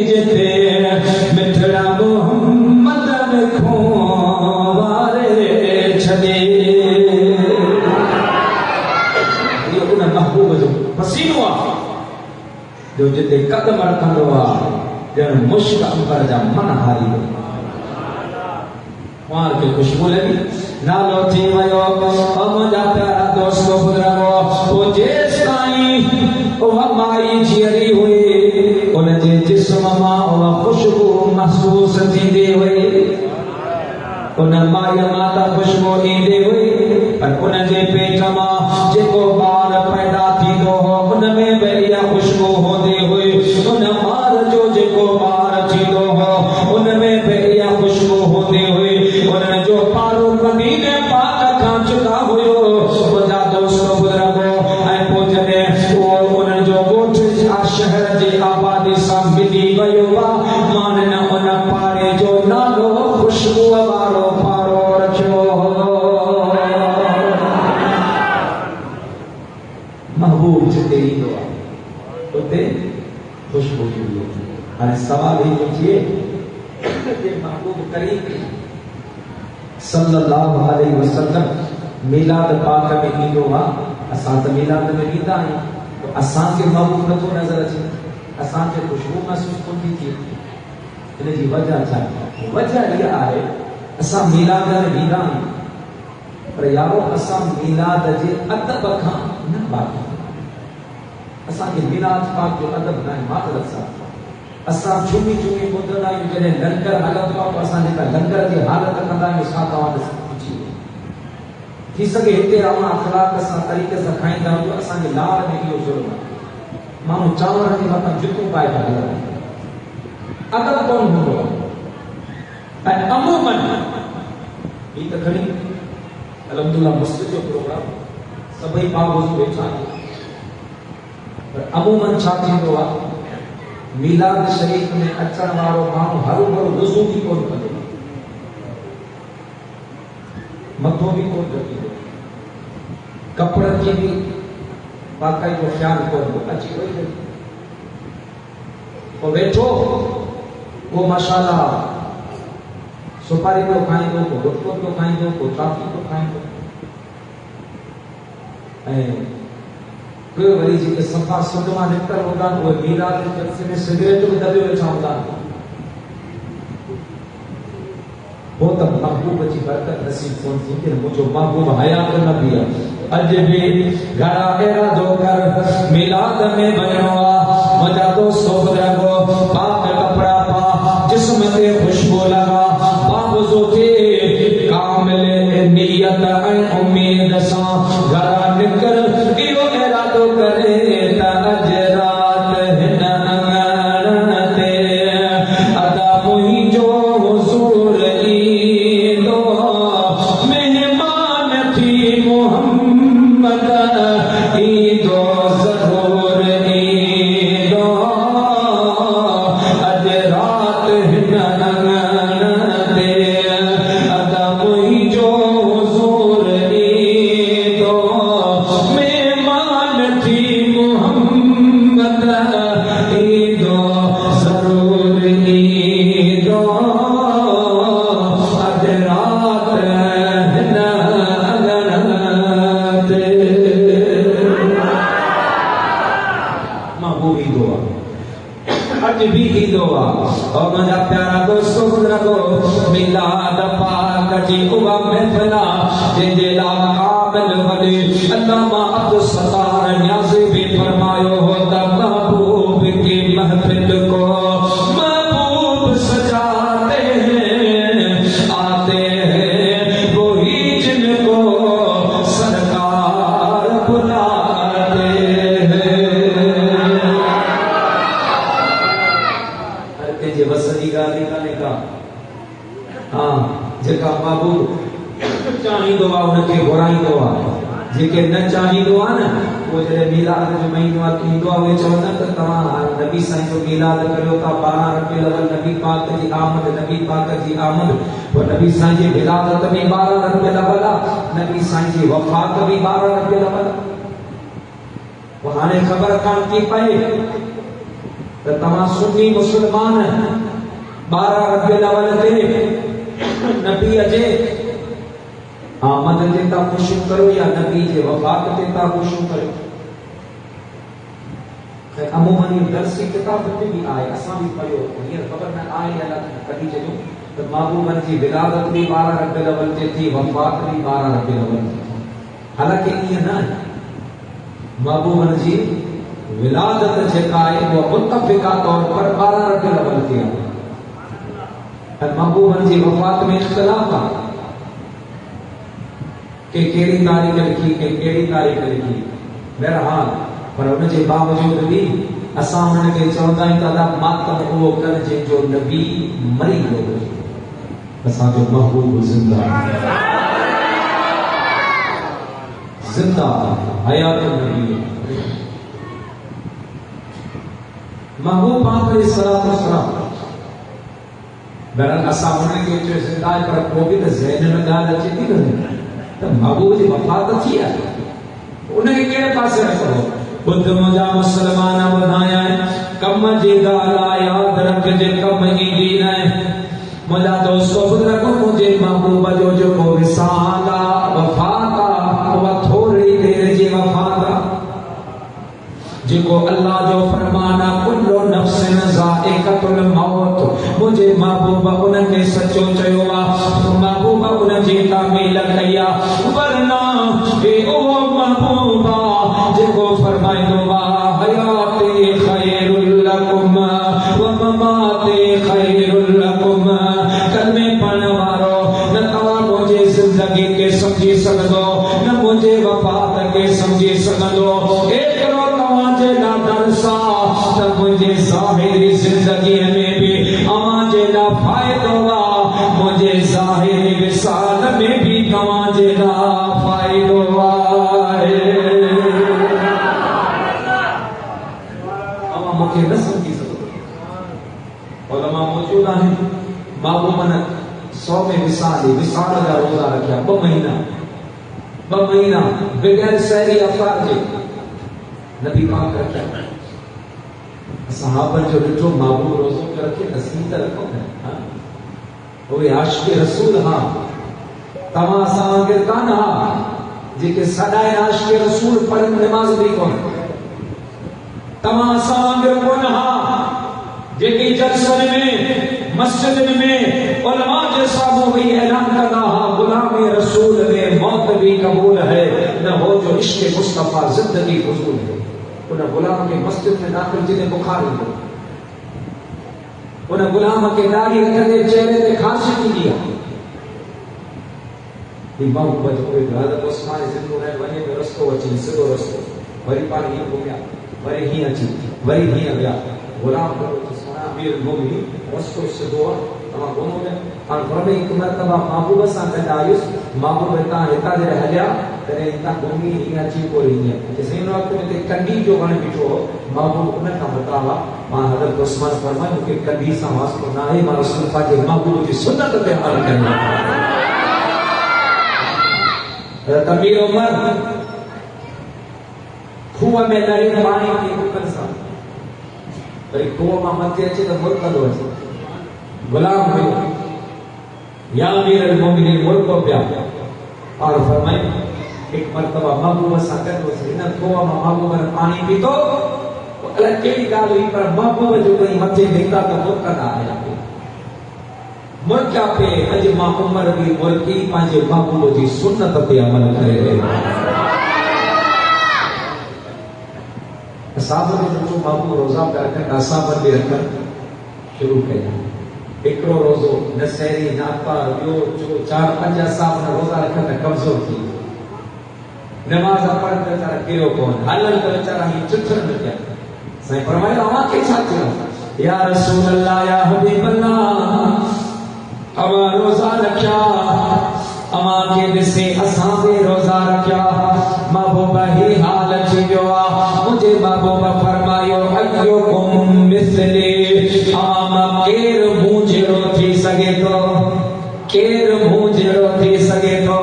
मिठड़ा मोहम्मद रखो वारे छदे ये उन महबूब जो पसीनो आ जो जिते कदम रखंदो आ ॼण मुश्क अंबर जा मन हारी वार के खुशबू लगी नालो थी वयो मुंहिंजा प्यारा दोस्त बुजुर्गो ओ जेस ताईं ओ माई जीअरी हुई उन जे जिस्म मां उहा खुशबू महसूस थींदी हुई उन माई मां त खुशबू ईंदी हुई पर उन जे पेट मां जेको ॿार पैदा थींदो हो उन में बि इहा खुशबू हूंदी हुई उन ॿार जो जेको ॿार थींदो हो उन में बि इहा खुशबू हूंदी हुई उन जो पारो मदीने पाक खां जुदा हुयो मुंहिंजा दोस्त बुजुर्गो ऐं पोइ जॾहिं उहो उन जो ॻोठ शहर जी आबादी सां मिली वियो आहे मान न उन पारे जो नालो खुशबू वारो पारो रखियो महबूब जिते ईंदो आहे उते खुशबू ईंदी आहे हाणे सवाल ही पुछिए कि महबूब करीम सल्लल्लाहु अलैहि वसल्लम मिलाद पाक में ईंदो आहे असां त मिलाद में ईंदा आहियूं तो असां के महबूब नथो नज़र अचे असां के खुशबू महसूस कोन थी थिए इन जी वजह छा वजह इहा आहे असां मिलाद में ईंदा आहियूं पर यारो असां मिलाद जे अदब खां न बाक़ी असां के मिलाद पाक जो अदब न मातरत सां असां छुमी छुमी ॿुधंदा आहियूं जॾहिं लंगर हलंदो आहे असां जेका लंगर जी हालत कंदा आहियूं छा तव्हां पुछी थी सघे हिते अवां अख़लाक सां तरीक़े सां खाईंदा आहियूं असांजे लार में इहो जुर्म आहे माण्हू चांवर जे मथां जुतूं पाए था हलनि अदब कोन हूंदो आहे ऐं अमूमन ही त खणी अलहमदुलिल्लाह मस्जिद जो प्रोग्राम सभई बाबूज़ वेठा आहिनि पर अमूमन छा थींदो आहे मिलाद शरीफ में अचण वारो माण्हू हरू भरू वज़ू बि कोन कंदो मथो बि कोन ढकींदो कपिड़नि जी बि बाक़ाइदो ख़्यालु कोन अची वई पोइ वेठो को मसाला सुपारी तो खाईंदो को गुटको तो खाईंदो को चाकी तो खाईंदो ऐं कोई वरी जेके सफ़ा सुध मां निकितल हूंदा आहिनि उहे मीराद जे जलसे में सिगरेट बि दॿे वेठा हूंदा आहिनि हो त महबूब जी बरकत नसीब कोन थींदी मुंहिंजो महबूब हयात नबी आहे अॼु बि घणा इरादो कर मिलाद में वञिणो आहे मुंहिंजा दोस्त बुजुर्गो पाक कपिड़ा पा जिस्म ते खुशबू लगा बाबूज़ो थे कामिल नियत ऐं उम्मीद सां घरां निकिर इहो इरादो करे त अॼु राति हिन अंगण ते अदा मुंहिंजो हुज़ूर ईंदो महिमान थी मोहम्मद ईंदो ज़रूर ईंदो अॼु राति हिन अंगण ते अदा मुंहिंजो हुज़ूर ईंदो महिमान थी मोहम्मद ईंदो ज़रूर ईंदो अॼु राति हिन अंगण ते महबूब ईंदो आहे अॼु बि ईंदो आहे और मुंहिंजा प्यारा दोस्त बुजुर्गो मिलाद पाक जी उहा महफ़िल आहे जंहिंजे लाइ कामिल वली अल्लामा अब्दुल सत्तार न्याज़ी भी फरमायो हो त महबूब की महफिल को महबूब सजाते हैं आते हैं वही जिनको सरकार बुलाते हैं हर कंहिंजे वस जी ॻाल्हि कान्हे का हाँ जेका महबूब चाहींदो आहे उनखे घुराईंदो आहे जेके न चाहींदो आहे न उहो जॾहिं मीलाद जो महीनो ईंदो आहे उहे चवंदा त तव्हां नबी साईं जो मीलाद करियो था 12 रबियुल अव्वल नबी पाक जी आमद नबी पाक जी आमद पोइ नबी साईं जी विलादत बि 12 रबियुल अव्वल आहे नबी साईं जी वफ़ात बि 12 रबियुल अव्वल पोइ हाणे ख़बर कान थी पए تمام سنی مسلمان 12 ربیع الاول تے نبی اجے آمد تے تا خوشی کرو یا نبی جے وفات تے تا خوشی کرو. عموماً درسی کتاب میں بھی آئے اساں بھی پڑھو یہ خبر نہ آئے اللہ کدی جو تو محبوب جی ولادت بھی 12 ربیع الاول تے تھی وفات بھی 12 ربیع الاول تے. حالانکہ یہ نہ محبوب جی ولادت جکا ہے وہ متفقہ طور پر 12 ربیع الاول تے ہے. محبوب جی وفات میں اختلاف تھا کہ کیڑی تاریخ لکھی کہ کیڑی تاریخ لکھی. بہرحال پر ان کے باوجود بھی اساں ان کے چوندا ہے تعالی ماتم وہ کر جے جو نبی مری ہو اساں جو محبوب زندہ زندہ حیات النبی محبوب پاک علیہ الصلوۃ والسلام. بہرحال اساں ان کے جو زندہ ہے پر کو بھی ذہن میں گال اچھی نہیں تو محبوب کی وفات تھی ہے انہیں کے کیڑے پاسے رکھو خود مجا مسلمان بنایا ہے کم جی گالا یاد رکھ جے کم ہی دین ہے. مجا دوستو خود رکھو مجھے محبوب جو کو وصالا وفاتا وہ تھوڑی دیر جی وفاتا جی کو اللہ جو فرمانا کلو نفس ذائقۃ الموت مجھے محبوب ان کے سچو چیوا محبوب ان جی تعمیل کیا ورنہ اے او محبوبا جی کو فرمائے دو حیات خیر لکم و ممات خیر لکم. کلمے پڑھنے والو نہ تمام مجھے زندگی کے سمجھی سکدو نہ مجھے وفات کے سمجھی سکدو. ایک رو تماجے لا درسا نہ مجھے ظاہری زندگی میں بھی اماجے لا فائدہ وا مجھے ظاہری وصال میں بھی تماجے لا فائدہ وا. مجھے نہ سمجھی سکو علماء موجود ہیں محبوب نے 100 میں وصال کا روزہ رکھا 2 مہینہ بغیر سحری افطار کے نبی پاک رکھا. صحابہ جو ڈٹھو محبوب روزوں کے رکھے نصیب رکھو وہ عاشق رسول ہاں تمام ساں کے تنہا جے کہ سدائے عاشق رسول پر نماز بھی کون تمام ساں کے گناہ جے کہ جلسے میں مسجد میں علماء کے صاحب بھی اعلان کرنا غلام رسول میں موت بھی قبول ہے نہ ہو جو عشق مصطفیٰ زندگی فضول ہے. انہیں غلام کے مسجد میں داخل جنہیں بخار ہو انہیں غلام کے داڑھی رکھنے چہرے پہ کھانسی کی دیا امام بچ کوئی حضرت عثمان زندو ہے ونے میں رستو اچھی سدو رستو وری پانی ہی ہو گیا وری ہی اچھی وری ہی گیا غلام کرو سنا امیر المومنین رستو سدو تمام دونوں نے اور فرمے ایک مرتبہ محبوب سان کدایس محبوب تا ہتا دے ہلیا تے تا گومی ہی اچھی کو رہی ہے جیسے ان وقت میں کنڈی جو بنے بیٹھو محبوب نے کا بتاوا ماں حضرت عثمان فرمایا کہ کنڈی سا واسطہ نہ ہے ماں رسول پاک کے محبوب کی سنت پہ عمل کرنا. حضرت امیر عمر خوہ میں لڑی پانی کی اوپر سا بھئی خوہ میں مت اچے تو مرتد ہو جائے غلام ہوئے یا امیر المومنین ملک کو پیا اور فرمائے ایک مرتبہ محبوب ساکت ہو سکتے ہیں خوہ میں محبوب نے پانی پی تو الگ کیلی گال ہوئی پر محبوب جو کہیں مجھے دیکھتا تو مرتد آیا ملکہ پہ اج ماں عمر بھی ملکی پانچے محبوب جی سنت پہ عمل کرے گئے. صحابہ نے جو محبوب روزہ کر کر اصحاب بھی رکھ کر شروع کیا ایکڑو روزو نسیری ناپار بیو جو 4-5 صاحب نے روزہ رکھا تھا کمزور تھی نماز پڑھ کر چارا کیرو کون حلل کر چارا ہی چتر میں کیا سائیں فرمایا آما کے ساتھ چلا یا رسول اللہ یا حبیب اللہ اما روزہ رکھا اما کے دسے اصحاب روزہ رکھا محبوبہ ہی حال اچھی بیوا مجھے محبوبہ فرمایو ایوکم مثلی آما کیر مونجھرو تھی سگے تو کیر مونجھرو تھی سگے تو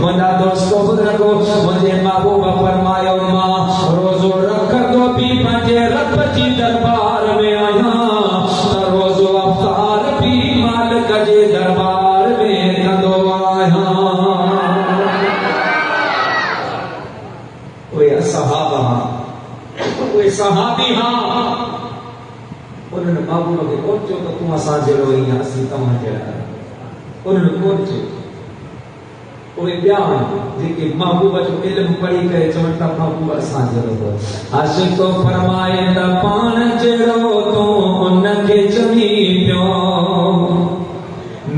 مجھا دوستو خود رکھو مجھے محبوبہ فرمایو ماں روزو رکھ دو بھی پنجے رب جی دربار میں जे दरबार में कंदो आहियां। उहे सहाबा उहे सहाबी उन्हनि महबूब खे कोन चयो त तूं असां जहिड़ो ई असीं तव्हां जहिड़ा, उन्हनि कोन चयो। उहे ॿिया जेके महबूब जो इल्मु पढ़ी करे चवनि था महबूब असां जहिड़ो। आशिक़ फरमाए त पाण जहिड़ो तूं उनखे चवी पियो,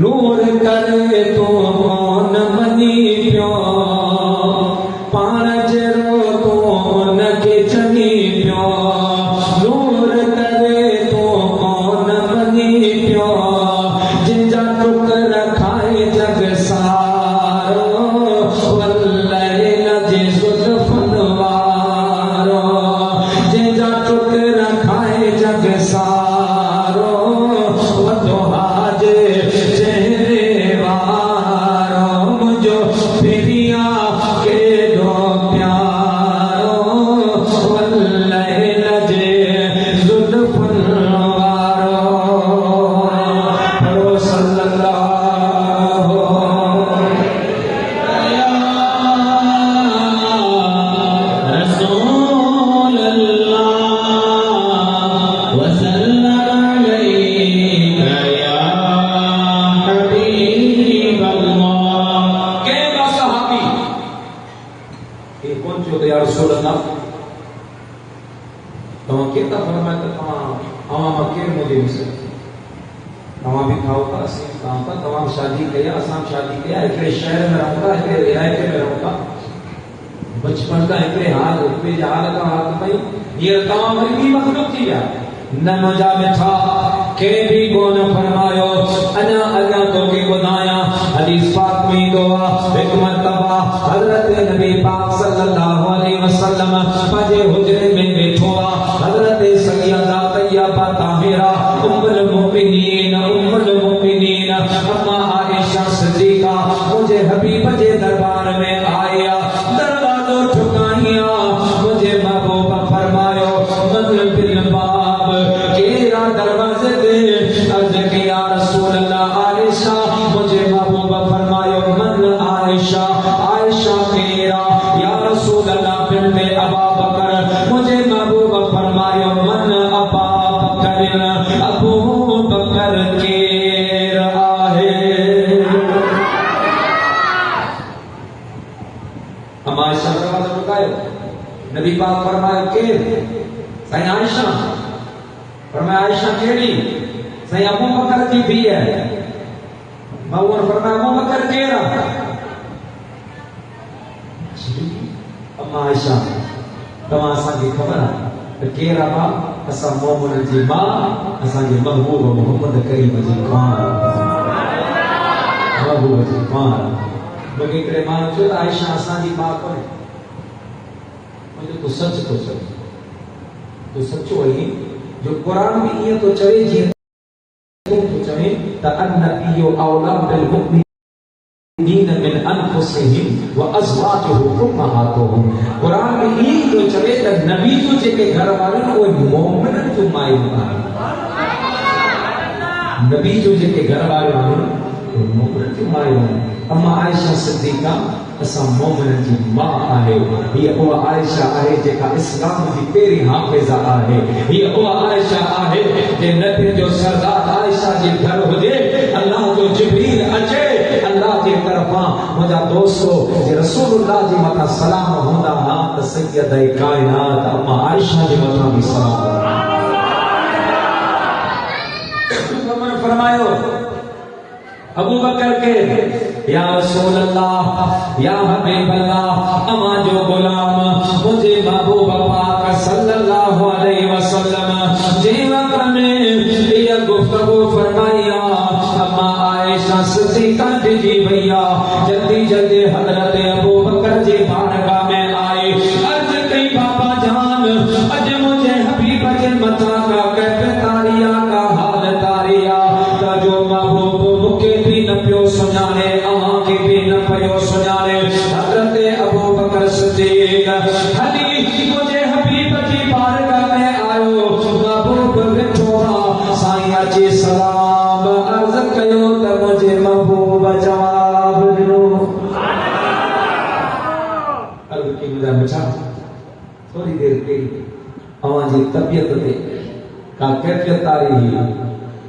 नूर करे तूं कोन मञी पियो, पाण जहिड़ो तूं उनखे चवी पियो, नूर करे तूं कोन मञी पियो, जिंजा टुकर खाए जग सारो, वल्लैल जे ज़ुल्फ़न वारो, जिंजा टुकर खाए जग सारो, वदुहा जे चेहरे वारो, मुंहिंजो पिरिया केॾो प्यारो, वल्लैल जे ज़ुल्फ़न वारो। पढ़ो सल्लल्लाहु या रसूल अल्लाह वसल्लम अलैका या हबीब अल्लाह। के सहाबी के कौन चयो त या रसूल अल्लाह तव्हां के था फरमाए त तव्हां मां केरु मुंहिंजे विषय तव्हां बि खाओ था असीं खाऊं था, तव्हां शादी कई आहे असां शादी कई आहे, हिकिड़े शहर में रहूं था, हिकिड़े इलाइक़े में रहूं था, बचपन खां हिकिड़े हाल हिकिड़े हाल खां हाल ताईं हींअर तव्हां वरी ॿी मख़लूक़ थी विया। न मुंहिंजा मिठा के बि कोन फरमायो अञा तोखे ॿुधायां। हदीस पाक में ईंदो आहे हिकु मरतबा हज़रत नबी पाक सल्लल्लाहु अलैहि वसल्लम पंहिंजे हुजरे में वेठो आहे। हज़रत सैयदा तैयबा ताहिरा उम्मुल मोमिनीन अम्मा आयशा सिद्दीका मुंहिंजे हबीब जे दरबार में आया, दरवाज़ो ठुकाइया, मुंहिंजे महबूब फरमायो मन बिल बाब, केरा दरवाज़े ते अर्ज़ की या रसूल अल्लाह आयशा, मुंहिंजे महबूब फरमायो मन आयशा, आयशा केरा या रसूल अल्लाह बिन्ते अबा बकर, मुंहिंजे महबूब फरमायो मन अबा बकर, अबू बकर केर आहे। अम्मा आयशा दरवाज़ो ठुकायो, नबी पाक फरमायो केर? साईं आयशा। फरमाया आयशा केड़ी? साईं अबू बकर जी भी है। महबूब फरमाया अबू बकर केर आहे? अम्मा आयशा तव्हां असांखे ख़बर आहे त केर आहे? असां मोमिननि जी मां, असांजे महबूब मोहम्मद करीम जी मां, महबूब जी मां। मूंखे हिकिड़े माण्हू चयो त आयशा असांजी मां कोन्हे। मुंहिंजो तूं सच थो चवे, तूं सचो आहीं जो क़ुर में ईअं थो चवे जीअं तूं थो चवे त अन्नबिय्यु औला बिल मुमिनीन मिन अनफुसिहिम व अज़वाजुहु उम्महातुहुम। क़ुर में ईअं थो चवे त नबी जो जेके घर वारनि उहे मोमिननि जूं मायूं आहिनि। नबी जो जेके घर वारियूं आहिनि उहे मोमिननि जूं मायूं आहिनि। अम्मा आयशा सिद्दीका असां मोमिननि जी मां आहे। हीअ उहा आयशा आहे जेका इस्लाम जी पहिरीं हाफ़िज़ा आहे। हीअ उहा आयशा आहे जे नबी जो सरदार आयशा जे घर हुजे, अल्लाह जो जिब्रील अचे अल्लाह जे तरफ़ां मुंहिंजा दोस्तो जे रसूलुल्लाह जे मथां सलाम हूंदा हा त सैयदे काइनात अम्मा आयशा जे मथां बि सलाम फरमायो। अबू बकर के या रसूल अल्लाह या हबीब अल्लाह, अमा जो गुलाम मुझे महबूब पाक सल्लल्लाहु अलैहि वसल्लम जे वक्त में ये गुफ्तगू फरमाया। अम्मा आयशा सिद्दीका जी भैया जल्दी जल्दी हजरत अबू बकर जी बारगाह में आए। अर्ज कई बाबा जान अज मुझे हबीब के मथा का कैफे तारिया का हाल तारिया का जो महबूब मुके भी न पियो सुनाने, अमां के भी न पियो सुनाने। हजरत अबू बकर सिद्दीक हली मुझे हबीब की बारगाह में आयो, महबूब बैठो साईं अची सलाम अर्ज कयो त طبیعت تے کا کیفیت تاری ہوئی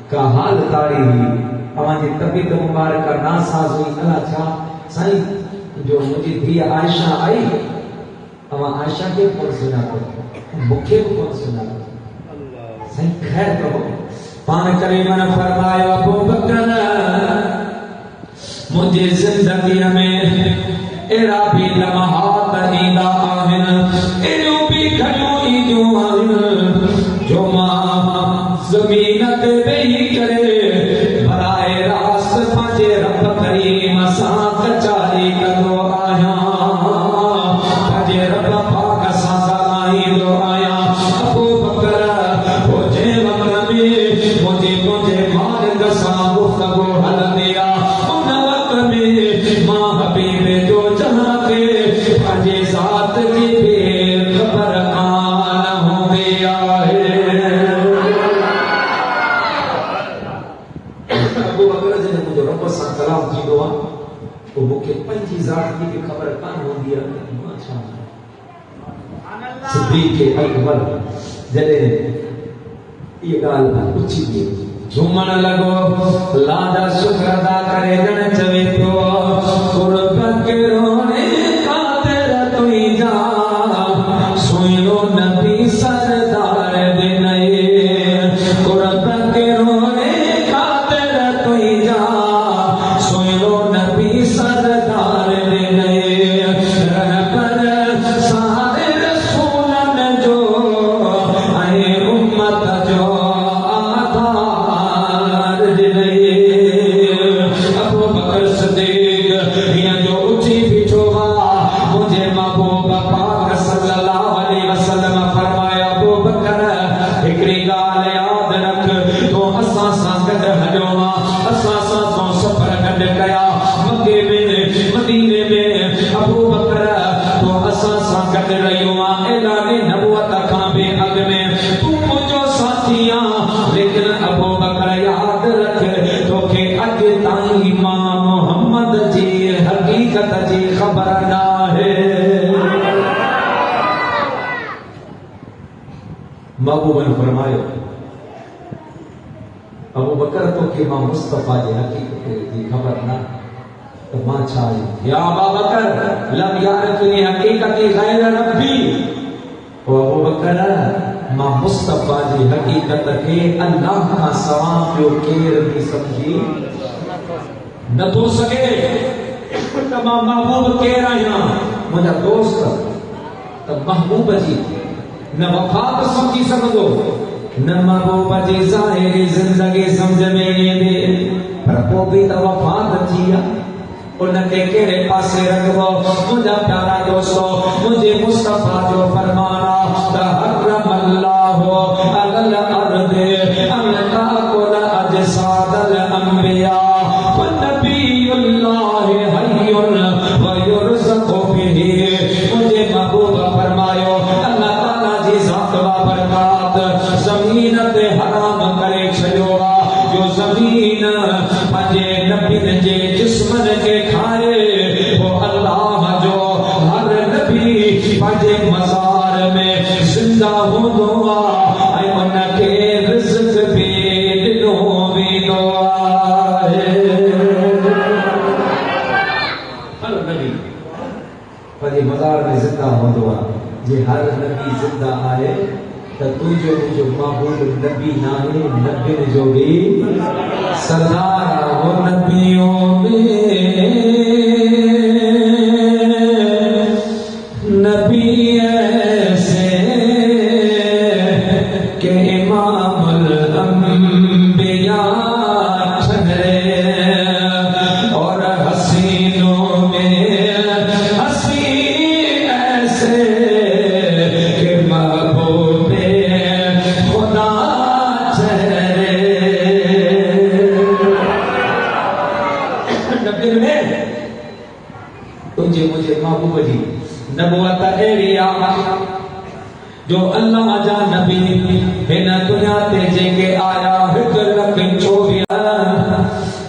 کا حال تاری ہوئی امان جی طبیعت مبارک کا ناساز ہوئی اللہ چاہ سائیں جو مجھے دھی عائشہ آئی امان عائشہ کے کون سنا کر مکھے کو کون سنا کر سائیں خیر کرو پان کریمہ نے فرمایا ابو بکر مجھے زندگی میں ایرا بھی لمحات ایدہ آہن ایرو بھی کھڑوئی جو آہن جو ماں زمینت بہی کرے برائے راست پاجے رب کریم ساکھ چاری کدو آیا پاجے رب پاک ساکھ آئی دو آیا ابو بکر مجھے وقت میں مجھے مال گسا گفتگو حل دیا ان وقت میں ماں حبیب جو جہاں کے پاجے ذات کی بے خبر آن ہو گیا ہے ابو بکر جنہیں مجھے رب سا کلام کی دعا تو مکہ پنجی ذات کی بھی خبر کان ہو گیا صدیق اکبر جنہیں یہ گال اچھی دی جھومن لگو لادا شکر ادا کرے جن چوے تو قرب کے رونے خاطر تو ہی جا سوئنو نبی سردار دے نئے قرب کے رونے خاطر تو ہی جا سوئنو نبی سردار دے نئے رہبر سارے رسولن جو آئے امت جو محبوب نے فرمایا ابو بکر تو کہ ماں مصطفیٰ جی حقیقت کی خبر نہ تو ماں چھائی یا ابا بکر لم یعرفنی حقیقتی غیر ربی او ابو بکر ماں مصطفیٰ جی حقیقت کے اللہ کا سوام جو کیر بھی سمجھی نہ تو سکے تمام محبوب کہہ رہا ہیں مجھا دوست تب محبوب جی نہ وفات سمجھی سکتو نہ محبوب جی ظاہری زندگی سمجھ میں یہ دے پر کو بھی تو وفات جیا انہیں کہرے پاسے رکھو مجھا پیارا دوستو مجھے مصطفیٰ جو فرمانا تحرم اللہ علی الارض ان تاکل اجساد الانبیاء والنبی اللہ حی ویرزق به مجھے محبوب فرمایو اللہ تعالیٰ جی ذات و برکات زمین تے حرام کرے چھڑوا جو زمین پنجے نبی جے جسمن کے کھائے وہ اللہ جو ہر نبی پنجے مزار میں زندہ ہو دعا اے ان کے رزق بھی دنوں بھی دعا ہے ہر نبی پنجے مزار میں زندہ ہو دعا یہ ہر نبی زندہ آئے تو جو محبوب نبی نانے نبی جو بھی سردار ہو نبیوں میں نبی ایسے کہ امام الانبیاء ٹھہرے اور حسینوں میں حسین ایسے کہ محبوب خدا ٹھہرے نبی میں تجھے مجھے محبوب جی نبوت ایریا جو اللہ جا نبی ہن دنیا تے جے کے آیا ہک لکھ 24